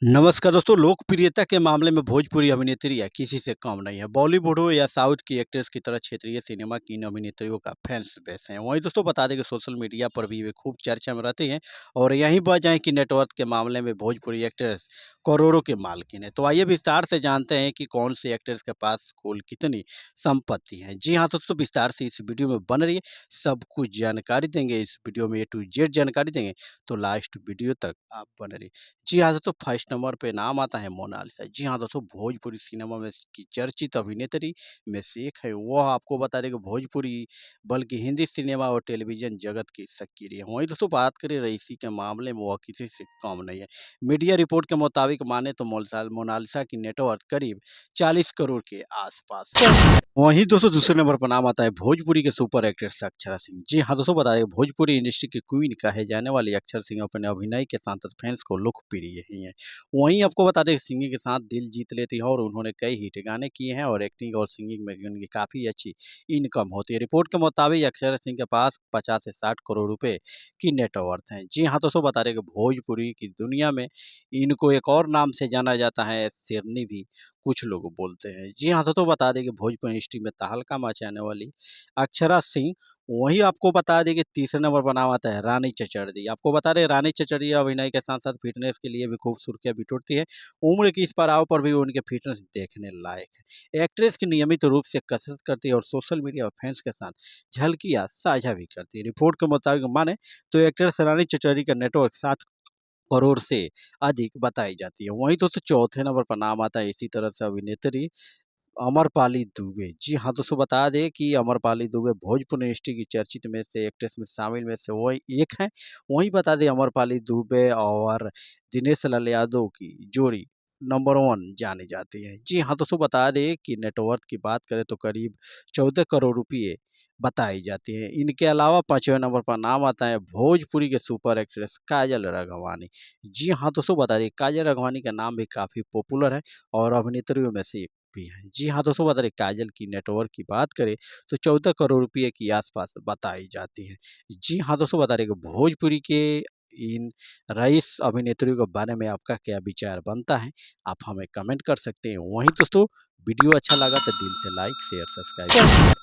नमस्कार दोस्तों, लोकप्रियता के मामले में भोजपुरी अभिनेत्री है किसी से कम नहीं है। बॉलीवुड हो या साउथ की एक्ट्रेस की तरह क्षेत्रीय सिनेमा की इन अभिनेत्रियों का फैंस बेस है। वहीं दोस्तों बता दें कि सोशल मीडिया पर भी वे खूब चर्चा में रहती हैं और यहीं बजाएं कि नेटवर्थ के मामले में भोजपुरी एक्ट्रेस करोड़ों के मालकिन है। तो आइए विस्तार से जानते हैं कि कौन सी एक्ट्रेस के पास कुल कितनी संपत्ति है। जी हाँ दोस्तों, विस्तार से इस वीडियो में बन रही है, सब कुछ जानकारी देंगे इस वीडियो में, A to Z जानकारी देंगे। तो लास्ट वीडियो तक आप बने रहिए। जी हाँ दोस्तों, फर्स्ट नंबर पे नाम आता है मोनालिसा। जी हाँ दोस्तों, भोजपुरी सिनेमा में की चर्चित अभिनेत्री में से एक है। वह आपको बता दें कि भोजपुरी बल्कि हिंदी सिनेमा और टेलीविज़न जगत की शकील है। वहीं दोस्तों बात करें रईसी के मामले में, वह किसी से कम नहीं है। मीडिया रिपोर्ट के मुताबिक माने तो मोनालिसा की नेटवर्थ करीब 40 करोड़ के आसपास है। वहीं दोस्तों दूसरे नंबर पर नाम आता है भोजपुरी के सुपर एक्ट्रेस अक्षरा सिंह। जी हाँ दोस्तों, बता दें भोजपुरी इंडस्ट्री की क्वीन कहे जाने वाली अक्षर सिंह अपने अभिनय के साथ फैंस को लोकप्रिय ही हैं। वहीं आपको बता दें सिंगिंग के साथ दिल जीत लेती है और उन्होंने कई हिट गाने किए हैं और एक्टिंग और सिंगिंग में उनकी काफ़ी अच्छी इनकम होती है। रिपोर्ट के मुताबिक अक्षर सिंह के पास 50 से 60 करोड़ रुपए की नेटवर्थ है। जी हाँ दोस्तों, बता दें कि भोजपुरी की दुनिया में इनको एक और नाम से जाना जाता है, शेरनी भी कुछ लोग बोलते हैं। जी हाँ, तो बता दें कि भोजपुरी इंडस्ट्री में तहलका मचाने वाली अक्षरा सिंह। वहीं आपको बता दें कि तीसरे नंबर पर नाम आता है रानी चचर्जी। आपको बता दें रानी चचर्जी अभिनय के साथ-साथ फ़िटनेस के लिए भी खूब सुर्खियाँ बिटोरती है। उम्र की इस पड़ाव पर भी उनके फ़िटनेस देखने लायक है। एक्ट्रेस की नियमित रूप से कसरत करती है और सोशल मीडिया और फैन्स के साथ झलकियाँ साझा भी करती है। रिपोर्ट के मुताबिक माने तो एक्ट्रेस रानी चचर्जी का नेटवर्क 7 करोड़ से अधिक बताई जाती है। वहीं दोस्तों चौथे नंबर पर नाम आता है इसी तरह से अभिनेत्री अमरपाली दुबे। जी हाँ, दोस्तों बता दें कि अमरपाली दुबे भोजपुरी इंडस्ट्री की चर्चित में से एक्ट्रेस में शामिल में से वो एक हैं। वहीं बता दें अमरपाली दुबे और दिनेश लाल यादव की जोड़ी नंबर 1 जानी जाती है। जी हाँ, दोस्तों बता दें कि नेटवर्थ की बात करें तो करीब 14 करोड़ रुपए बताई जाती है। इनके अलावा 5वें नंबर पर नाम आता है भोजपुरी के सुपर एक्ट्रेस काजल राघवानी। जी हाँ, दोस्तों बता दें काजल राघवानी का नाम भी काफ़ी पॉपुलर है और अभिनेत्रियों में से एक भी है। जी हाँ, दोस्तों बता दें काजल की नेटवर्क की बात करें तो 14 करोड़ रुपए के आसपास बताई जाती है। जी हाँ, दोस्तों बता दें कि भोजपुरी के इन रईस अभिनेत्रियों के बारे में आपका क्या विचार बनता है? आप हमें कमेंट कर सकते हैं। वहीं दोस्तों वीडियो अच्छा लगा तो दिल से लाइक, शेयर, सब्सक्राइब